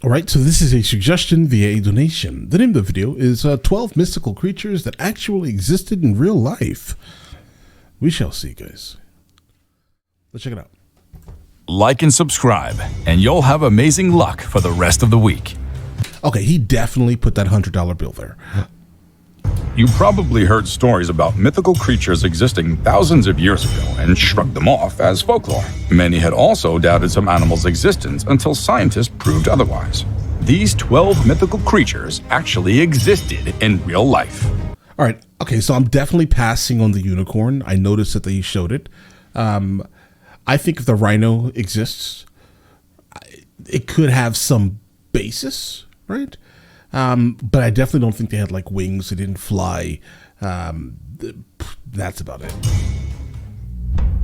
All right, so this is a suggestion via a donation. The name of the video is 12 mystical creatures that actually existed in real life. We shall see, guys. Let's check it out. Like and subscribe, and you'll have amazing luck for the rest of the week. Okay, he definitely put that $100 bill there. You probably heard stories about mythical creatures existing thousands of years ago and shrugged them off as folklore. Many had also doubted some animals' existence until scientists proved otherwise. These 12 mythical creatures actually existed in real life. All right, okay, so I'm definitely passing on the unicorn. I noticed that they showed it. I think if the rhino exists, it could have some basis, right? But I definitely don't think they had like wings. They didn't fly. That's about it.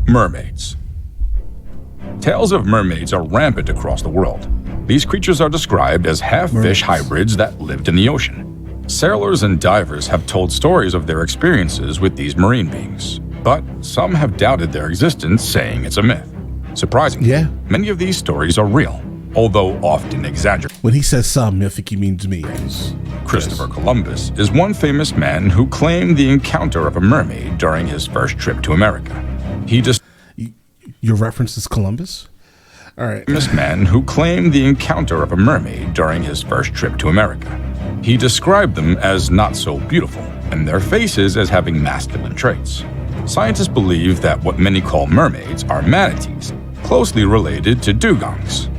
Mermaids. Tales of mermaids are rampant across the world. These creatures are described as half-fish hybrids that lived in the ocean. Sailors and divers have told stories of their experiences with these marine beings, but some have doubted their existence, saying it's a myth. Surprisingly, many of these stories are real, although often exaggerated. When he says some, I think he means me. Christopher Columbus is one famous man who claimed the encounter of a mermaid during his first trip to America. Your reference is Columbus? All right. Famous man who claimed the encounter of a mermaid during his first trip to America. He described them as not so beautiful, and their faces as having masculine traits. Scientists believe that what many call mermaids are manatees, closely related to dugongs.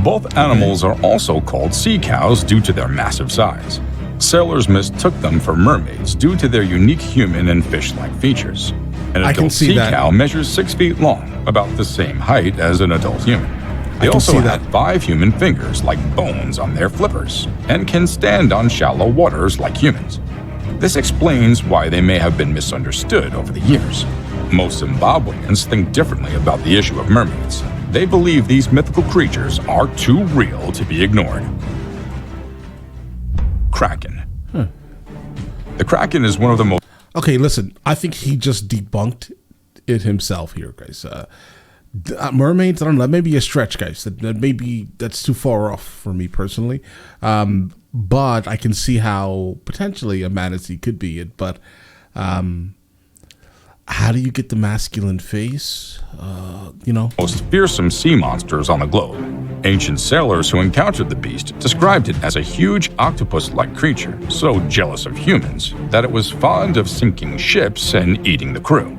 Both animals are also called sea cows due to their massive size. Sailors mistook them for mermaids due to their unique human and fish-like features. An adult sea cow measures 6 feet long, about the same height as an adult human. They also have 5 human fingers like bones on their flippers, and can stand on shallow waters like humans. This explains why they may have been misunderstood over the years. Most Zimbabweans think differently about the issue of mermaids. They believe these mythical creatures are too real to be ignored. Kraken. The Kraken is one of the most... Okay, listen, I think he just debunked it himself here, guys. Mermaids, I don't know, that may be a stretch, guys. That's too far off for me personally. But I can see how potentially a manatee could be it, but... how do you get the masculine face? Most fearsome sea monsters on the globe. Ancient sailors who encountered the beast described it as a huge octopus-like creature, so jealous of humans that it was fond of sinking ships and eating the crew.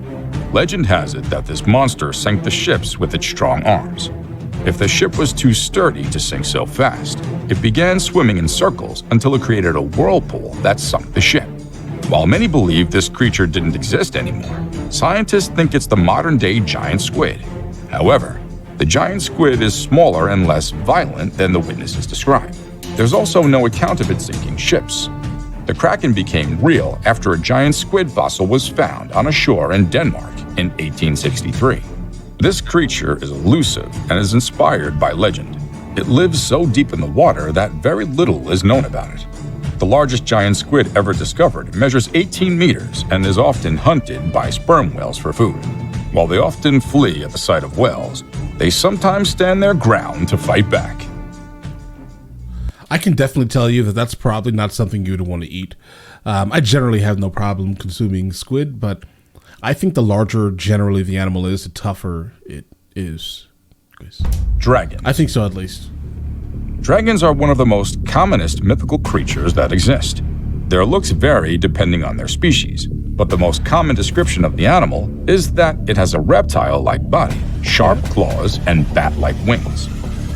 Legend has it that this monster sank the ships with its strong arms. If the ship was too sturdy to sink so fast, it began swimming in circles until it created a whirlpool that sunk the ship. While many believe this creature didn't exist anymore, scientists think it's the modern-day giant squid. However, the giant squid is smaller and less violent than the witnesses describe. There's also no account of it sinking ships. The Kraken became real after a giant squid fossil was found on a shore in Denmark in 1863. This creature is elusive and is inspired by legend. It lives so deep in the water that very little is known about it. The largest giant squid ever discovered measures 18 meters and is often hunted by sperm whales for food. While they often flee at the sight of whales, they sometimes stand their ground to fight back. I can definitely tell you that that's probably not something you'd want to eat. I generally have no problem consuming squid, but I think the larger generally the animal is, the tougher it is. Dragon. I think so, at least. Dragons are one of the most commonest mythical creatures that exist. Their looks vary depending on their species, but the most common description of the animal is that it has a reptile-like body, sharp claws, and bat-like wings.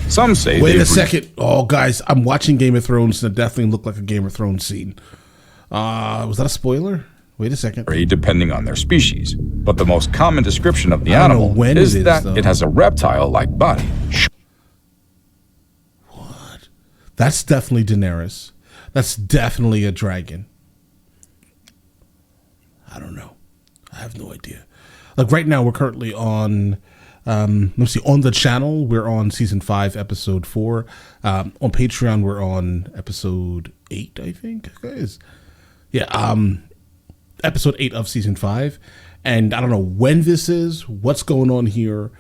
Some say Wait a second. Oh, guys, I'm watching Game of Thrones, and it definitely looked like a Game of Thrones scene. Was that a spoiler? Wait a second. Depending on their species, but the most common description of the animal is that it has a reptile-like body. What? That's definitely Daenerys. That's definitely a dragon. I don't know. I have no idea. Like right now, we're currently on... let's see, on the channel, we're on season 5, episode 4. On Patreon, we're on episode 8, I think, guys. Yeah, episode 8 of season 5. And I don't know when this is, what's going on here,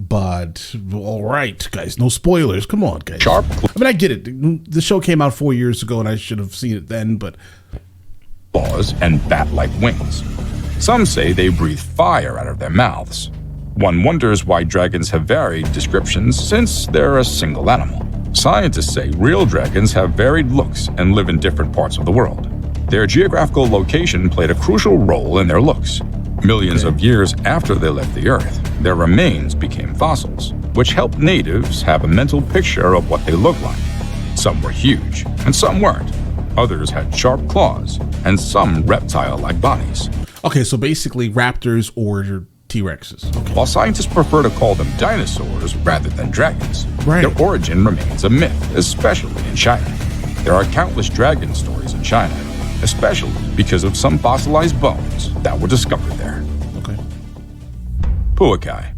But all right, guys, no spoilers. Come on, guys. Sharp I mean, I get it. The show came out 4 years ago, and I should have seen it then. But claws and bat-like wings. Some say they breathe fire out of their mouths. One wonders why dragons have varied descriptions since they're a single animal. Scientists say real dragons have varied looks and live in different parts of the world. Their geographical location played a crucial role in their looks. Millions of years after they left the Earth, their remains became fossils, which helped natives have a mental picture of what they looked like. Some were huge, and some weren't. Others had sharp claws, and some reptile-like bodies. okay, so basically raptors or T-Rexes. Okay. While scientists prefer to call them dinosaurs rather than dragons, Right. their origin remains a myth, especially in China. There are countless dragon stories in China, especially because of some fossilized bones that were discovered there. Okay. Puakai.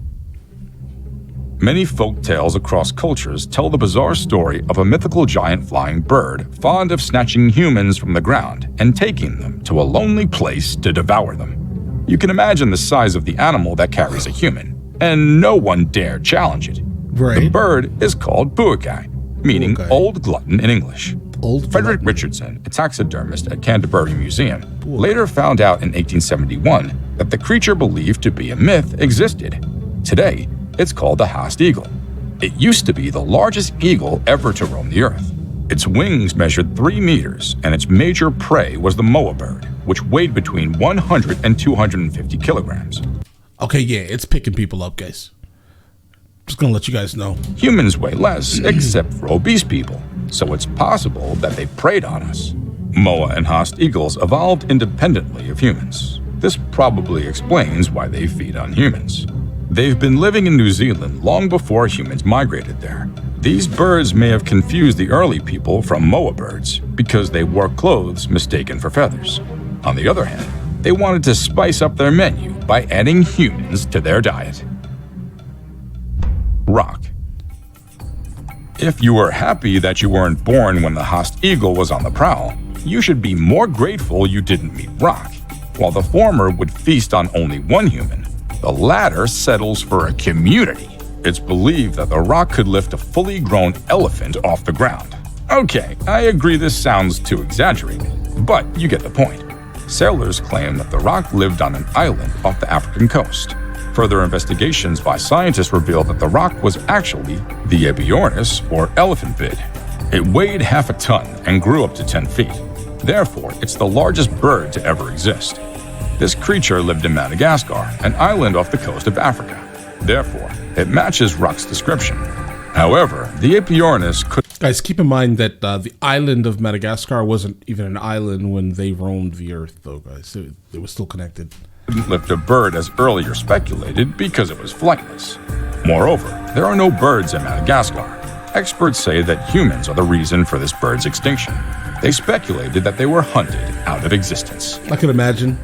Many folk tales across cultures tell the bizarre story of a mythical giant flying bird fond of snatching humans from the ground and taking them to a lonely place to devour them. You can imagine the size of the animal that carries a human, and no one dare challenge it. Right. The bird is called Puakai, meaning Puakai. old glutton in English. Old Frederick glutton. Richardson, a taxidermist at Canterbury Museum, later found out in 1871 that the creature believed to be a myth existed. Today, it's called the Haast eagle. It used to be the largest eagle ever to roam the earth. Its wings measured 3 meters, and its major prey was the moa bird, which weighed between 100 and 250 kilograms. Okay, yeah, it's picking people up, guys. Just gonna let you guys know. Humans weigh less, except for obese people, so it's possible that they preyed on us. Moa and Haast eagles evolved independently of humans. This probably explains why they feed on humans. They've been living in New Zealand long before humans migrated there. These birds may have confused the early people from moa birds because they wore clothes mistaken for feathers. On the other hand, they wanted to spice up their menu by adding humans to their diet. Rock. If you were happy that you weren't born when the Haast eagle was on the prowl, you should be more grateful you didn't meet Rock. While the former would feast on only one human, the latter settles for a community. It's believed that the Rock could lift a fully grown elephant off the ground. Okay, I agree this sounds too exaggerated, but you get the point. Sailors claim that the Rock lived on an island off the African coast. Further investigations by scientists revealed that the Rock was actually the Ebiornis, or elephant bid. It weighed half a ton and grew up to 10 feet. Therefore, it's the largest bird to ever exist. This creature lived in Madagascar, an island off the coast of Africa. Therefore, it matches Rock's description. However, the Ebiornis could Guys, keep in mind that the island of Madagascar wasn't even an island when they roamed the earth, though, guys. It was still connected. lift a bird as earlier speculated because it was flightless. Moreover, there are no birds in Madagascar. Experts say that humans are the reason for this bird's extinction. They speculated that they were hunted out of existence. I could imagine.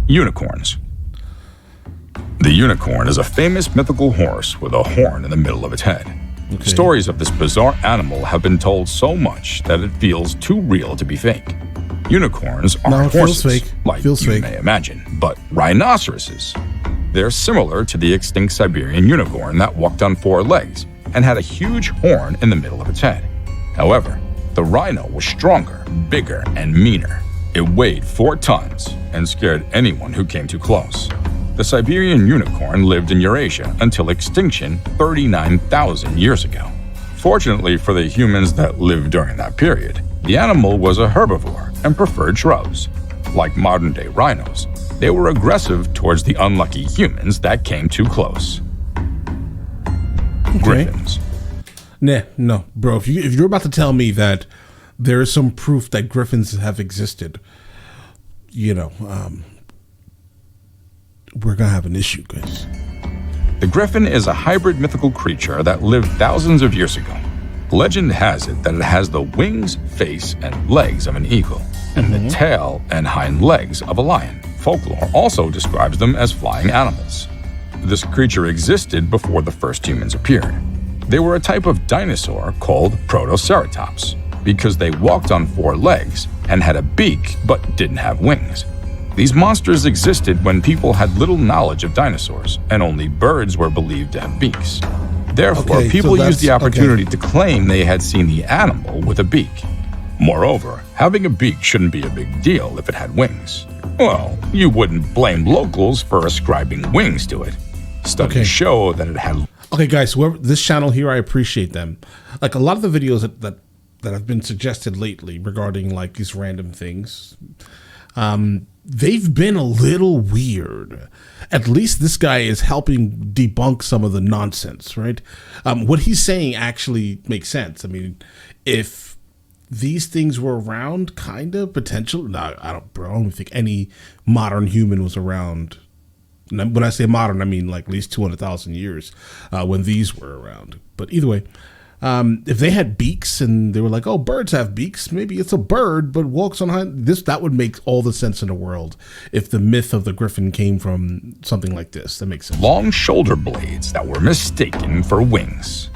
Unicorns. The unicorn is a famous mythical horse with a horn in the middle of its head. Okay. Stories of this bizarre animal have been told so much that it feels too real to be fake. Unicorns are No, it feels horses, fake. like Feels you fake. may imagine, but rhinoceroses. They're similar to the extinct Siberian unicorn that walked on 4 legs and had a huge horn in the middle of its head. However, the rhino was stronger, bigger, and meaner. It weighed 4 tons and scared anyone who came too close. The Siberian unicorn lived in Eurasia until extinction 39,000 years ago. Fortunately for the humans that lived during that period, the animal was a herbivore and preferred shrubs. Like modern-day rhinos, they were aggressive towards the unlucky humans that came too close. Griffins. Nah, no, bro. If you're about to tell me that there is some proof that griffins have existed, we're gonna have an issue, guys. The griffin is a hybrid mythical creature that lived thousands of years ago. Legend has it that it has the wings, face, and legs of an eagle, and the tail and hind legs of a lion. Folklore also describes them as flying animals. This creature existed before the first humans appeared. They were a type of dinosaur called Protoceratops because they walked on 4 legs and had a beak but didn't have wings. These monsters existed when people had little knowledge of dinosaurs, and only birds were believed to have beaks. Therefore, people used the opportunity to claim they had seen the animal with a beak. Moreover, having a beak shouldn't be a big deal if it had wings. Well, you wouldn't blame locals for ascribing wings to it. Studies show that it had... Okay, guys, whoever this channel here, I appreciate them. Like, a lot of the videos that have been suggested lately regarding, like, these random things, they've been a little weird. At least this guy is helping debunk some of the nonsense, right? What he's saying actually makes sense. I mean, if these things were around, kind of, potential. No, I don't think any modern human was around. When I say modern, I mean like at least 200,000 years when these were around. But either way, if they had beaks and they were like, oh, birds have beaks, maybe it's a bird but walks on this, that would make all the sense in the world if the myth of the Griffin came from something like this. That makes sense. Long shoulder blades that were mistaken for wings.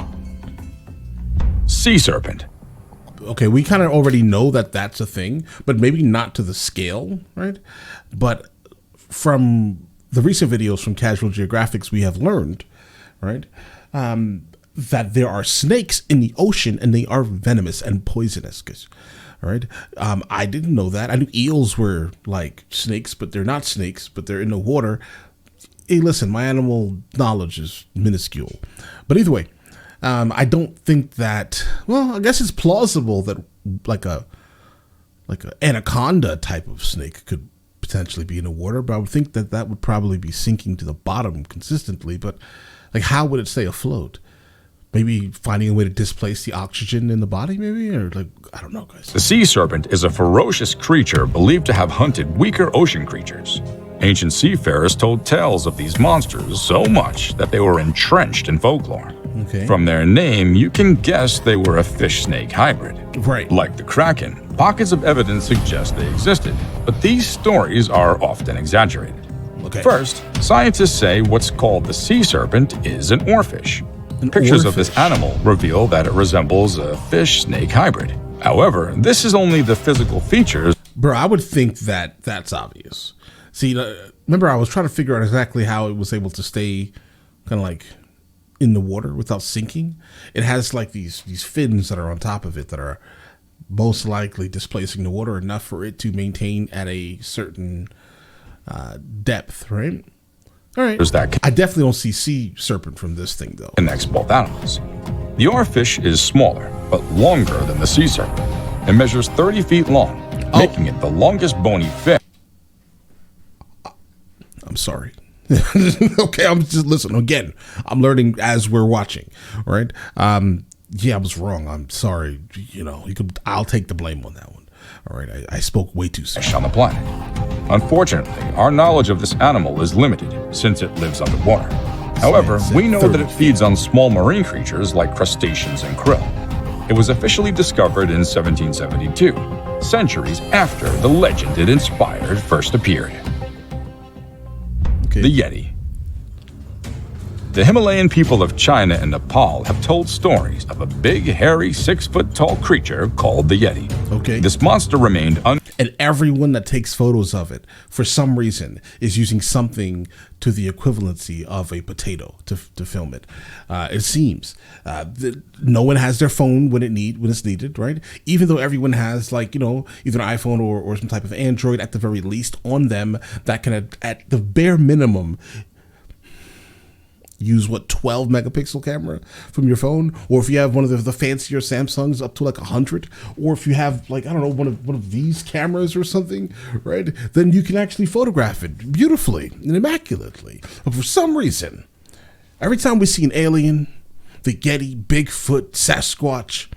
Sea serpent. Okay, we kind of already know that that's a thing, but maybe not to the scale, right? But from the recent videos from Casual Geographics, we have learned, right, that there are snakes in the ocean and they are venomous and poisonous. All right, I didn't know that. I knew eels were like snakes, but they're not snakes, but they're in the water. Hey, listen, my animal knowledge is minuscule. But either way, I don't think that, well, I guess it's plausible that like a anaconda type of snake could potentially be in the water, but I would think that that would probably be sinking to the bottom consistently. But like, how would it stay afloat? Maybe finding a way to displace the oxygen in the body, maybe? Or like, I don't know, guys. The sea serpent is a ferocious creature believed to have hunted weaker ocean creatures. Ancient seafarers told tales of these monsters so much that they were entrenched in folklore. Okay. From their name, you can guess they were a fish-snake hybrid. Right. Like the Kraken, pockets of evidence suggest they existed, but these stories are often exaggerated. Okay. First, scientists say what's called the sea serpent is an oarfish. Pictures of this animal reveal that it resembles a fish-snake hybrid. However, this is only the physical features. Bro, I would think that that's obvious. See, remember I was trying to figure out exactly how it was able to stay kind of like in the water without sinking. It has like these fins that are on top of it that are most likely displacing the water enough for it to maintain at a certain depth, right? All right. I definitely don't see sea serpent from this thing, though. Connects both animals. The oarfish is smaller, but longer than the sea serpent. It measures 30 feet long, making it the longest bony fish. I'm sorry. Okay, I'm just listen again. I'm learning as we're watching. All right. Yeah, I was wrong. I'm sorry. You know, I'll take the blame on that one. All right. I spoke way too soon. On the planet. Unfortunately, our knowledge of this animal is limited since it lives underwater. However, we know that it feeds on small marine creatures like crustaceans and krill. It was officially discovered in 1772, centuries after the legend it inspired first appeared. Okay. The Yeti. The Himalayan people of China and Nepal have told stories of a big, hairy, 6-foot-tall creature called the Yeti. Okay. This monster remained and everyone that takes photos of it, for some reason, is using something to the equivalency of a potato to film it. It seems no one has their phone when it's needed, right? Even though everyone has, like, you know, either an iPhone or some type of Android at the very least on them that can, at the bare minimum, use 12 megapixel camera from your phone, or if you have one of the fancier Samsungs up to like 100, or if you have, like, I don't know, one of these cameras or something, right? Then you can actually photograph it beautifully and immaculately. But for some reason, every time we see an alien, the Yeti, Bigfoot, Sasquatch,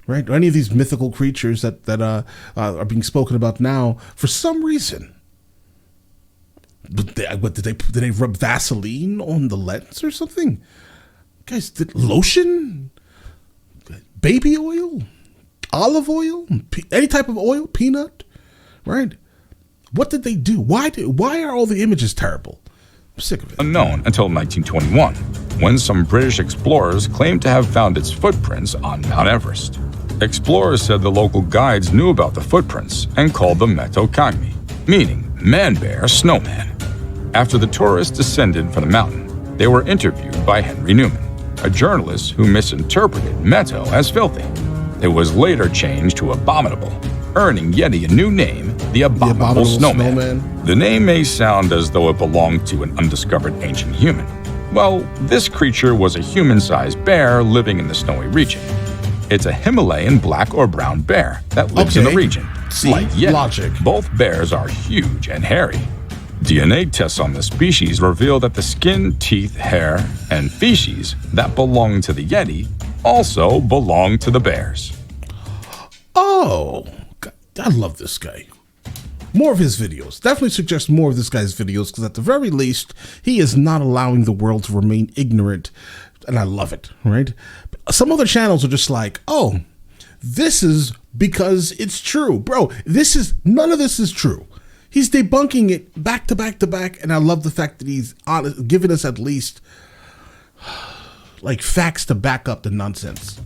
right, or any of these mythical creatures that are being spoken about now, for some reason, did they rub Vaseline on the lens or something? Guys, lotion? Baby oil? Olive oil? Any type of oil? Peanut? Right? What did they do? Why are all the images terrible? I'm sick of it. Unknown until 1921, when some British explorers claimed to have found its footprints on Mount Everest. Explorers said the local guides knew about the footprints and called them metokagmi, meaning man bear snowman. After the tourists descended from the mountain, they were interviewed by Henry Newman, a journalist who misinterpreted Meadow as filthy. It was later changed to abominable, earning Yeti a new name, the Abominable Snowman. The name may sound as though it belonged to an undiscovered ancient human. Well, this creature was a human-sized bear living in the snowy region. It's a Himalayan black or brown bear that lives in the region. See, like Yeti, logic. Both bears are huge and hairy. DNA tests on the species reveal that the skin, teeth, hair, and feces that belong to the Yeti also belong to the bears. Oh, God, I love this guy. More of his videos. Definitely suggest more of this guy's videos, because at the very least, he is not allowing the world to remain ignorant, and I love it, right? Some other channels are just like, oh, this is because it's true. Bro, none of this is true. He's debunking it back to back to back, and I love the fact that he's honest, giving us at least like facts to back up the nonsense.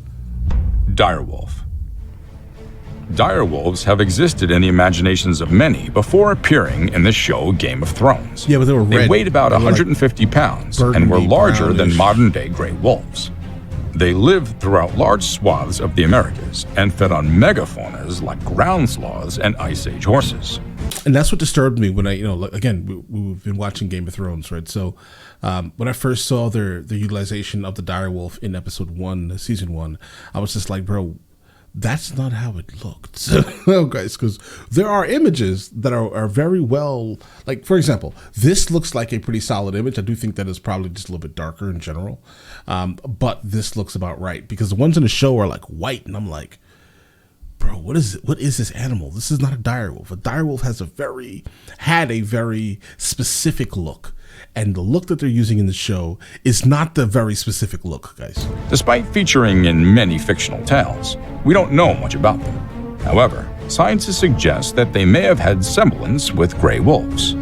Direwolf. Direwolves have existed in the imaginations of many before appearing in the show Game of Thrones. Yeah, but they were red. They weighed about 150 pounds and were larger than modern-day gray wolves. They lived throughout large swaths of the Americas and fed on megafaunas like ground sloths and Ice Age horses. And that's what disturbed me when again, we've been watching Game of Thrones, right? So when I first saw the utilization of the direwolf in episode 1, season 1, I was just like, bro, that's not how it looked. So, guys, because there are images that are very well, like, for example, this looks like a pretty solid image. I do think that it's probably just a little bit darker in general. But this looks about right, because the ones in the show are like white, and I'm like, bro, what is this animal? This is not a direwolf. A direwolf had a very specific look. And the look that they're using in the show is not the very specific look, guys. Despite featuring in many fictional tales, we don't know much about them. However, scientists suggest that they may have had semblance with gray wolves.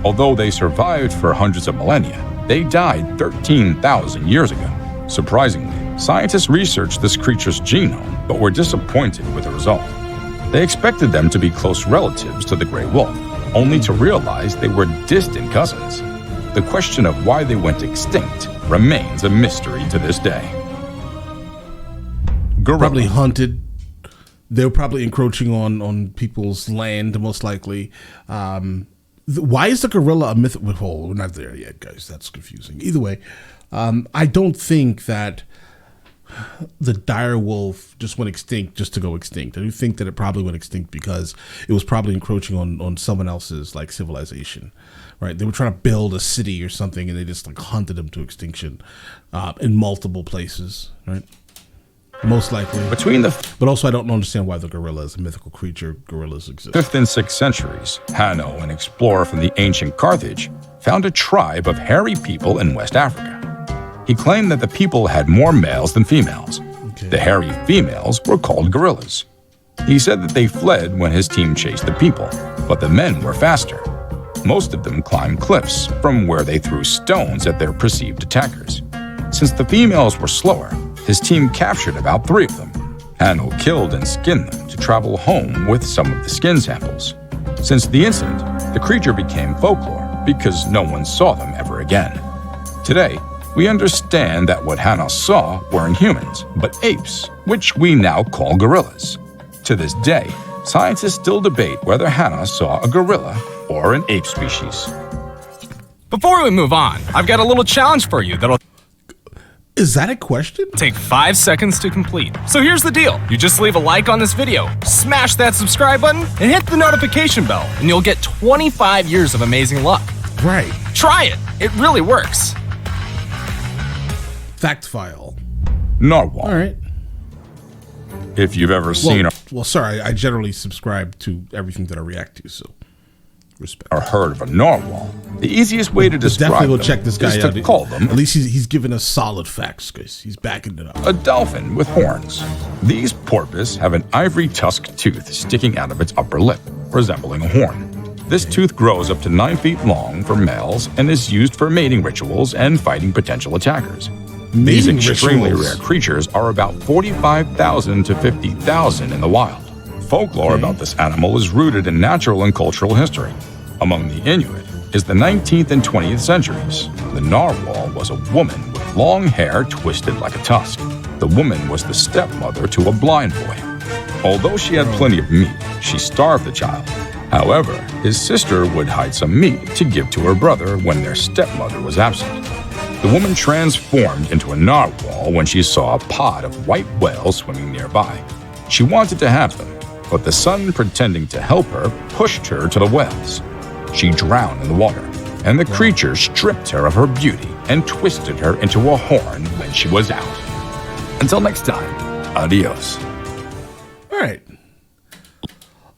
Although they survived for hundreds of millennia, they died 13,000 years ago. Surprisingly, scientists researched this creature's genome, but were disappointed with the result. They expected them to be close relatives to the gray wolf, only to realize they were distant cousins. The question of why they went extinct remains a mystery to this day. Gorilla. Probably hunted. They were probably encroaching on people's land, most likely. Why is the gorilla a myth? Oh, we're not there yet, guys. That's confusing. Either way, I don't think that the direwolf just went extinct just to go extinct. I do think that it probably went extinct because it was probably encroaching on someone else's like civilization, right? They were trying to build a city or something, and they just like hunted them to extinction in multiple places, right? Most likely. But also I don't understand why the gorilla is a mythical creature. Gorillas exist. 5th and 6th centuries, Hanno, an explorer from the ancient Carthage, found a tribe of hairy people in West Africa. He claimed that the people had more males than females. Okay. The hairy females were called gorillas. He said that they fled when his team chased the people, but the men were faster. Most of them climbed cliffs from where they threw stones at their perceived attackers. Since the females were slower, his team captured about 3 of them. Hanno killed and skinned them to travel home with some of the skin samples. Since the incident, the creature became folklore because no one saw them ever again. Today, we understand that what Hanno saw weren't humans, but apes, which we now call gorillas. To this day, scientists still debate whether Hanno saw a gorilla or an ape species. Before we move on, I've got a little challenge for you that'll Is that a question? take 5 seconds to complete. So here's the deal. You just leave a like on this video, smash that subscribe button, and hit the notification bell, and you'll get 25 years of amazing luck. Right. Try it. It really works. Fact file. Narwhal. All right. If you've ever seen Well, sorry, I generally subscribe to everything that I react to, so respect. or heard of a narwhal, the easiest way to describe Definitely them go check this guy is out. to call them At least he's giving us solid facts, guys. He's backing it up. a dolphin with horns. These porpoise have an ivory tusk tooth sticking out of its upper lip, resembling a horn. This tooth grows up to 9 feet long for males and is used for mating rituals and fighting potential attackers. These Mating extremely rituals. rare creatures are about 45,000 to 50,000 in the wild. Folklore about this animal is rooted in natural and cultural history. Among the Inuit is the 19th and 20th centuries. The Narwhal was a woman with long hair twisted like a tusk. The woman was the stepmother to a blind boy. Although she had plenty of meat, she starved the child. However, his sister would hide some meat to give to her brother when their stepmother was absent. The woman transformed into a narwhal when she saw a pod of white whales swimming nearby. She wanted to have them, but the son, pretending to help her, pushed her to the whales. She drowned in the water, and the creature stripped her of her beauty and twisted her into a horn when she was out. Until next time, adios.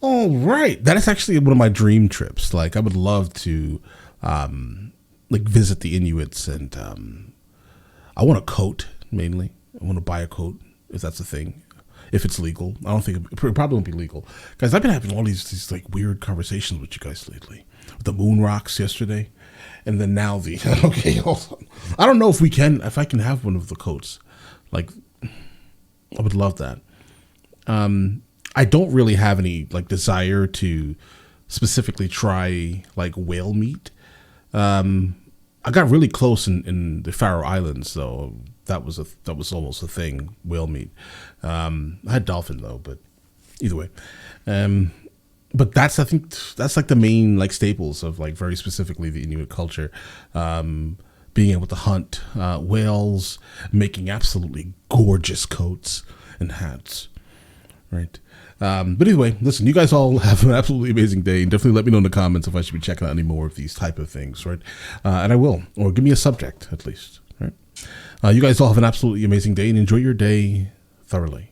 All right. That is actually one of my dream trips. Like, I would love to, visit the Inuits, and I want a coat, mainly. I want to buy a coat, if that's a thing. If it's legal. I don't think it probably won't be legal. Guys, I've been having all these like weird conversations with you guys lately. With the moon rocks yesterday, and then now the okay, hold on. I don't know if I can have one of the coats. Like, I would love that. I don't really have any like desire to specifically try like whale meat. I got really close in the Faroe Islands, though. That was almost a thing, whale meat. I had dolphin though, but either way. But I think that's like the main like staples of like very specifically the Inuit culture. Being able to hunt whales, making absolutely gorgeous coats and hats, right? But anyway, listen, you guys all have an absolutely amazing day, and definitely let me know in the comments if I should be checking out any more of these type of things, right? And I will, or give me a subject at least, right? You guys all have an absolutely amazing day, and enjoy your day thoroughly.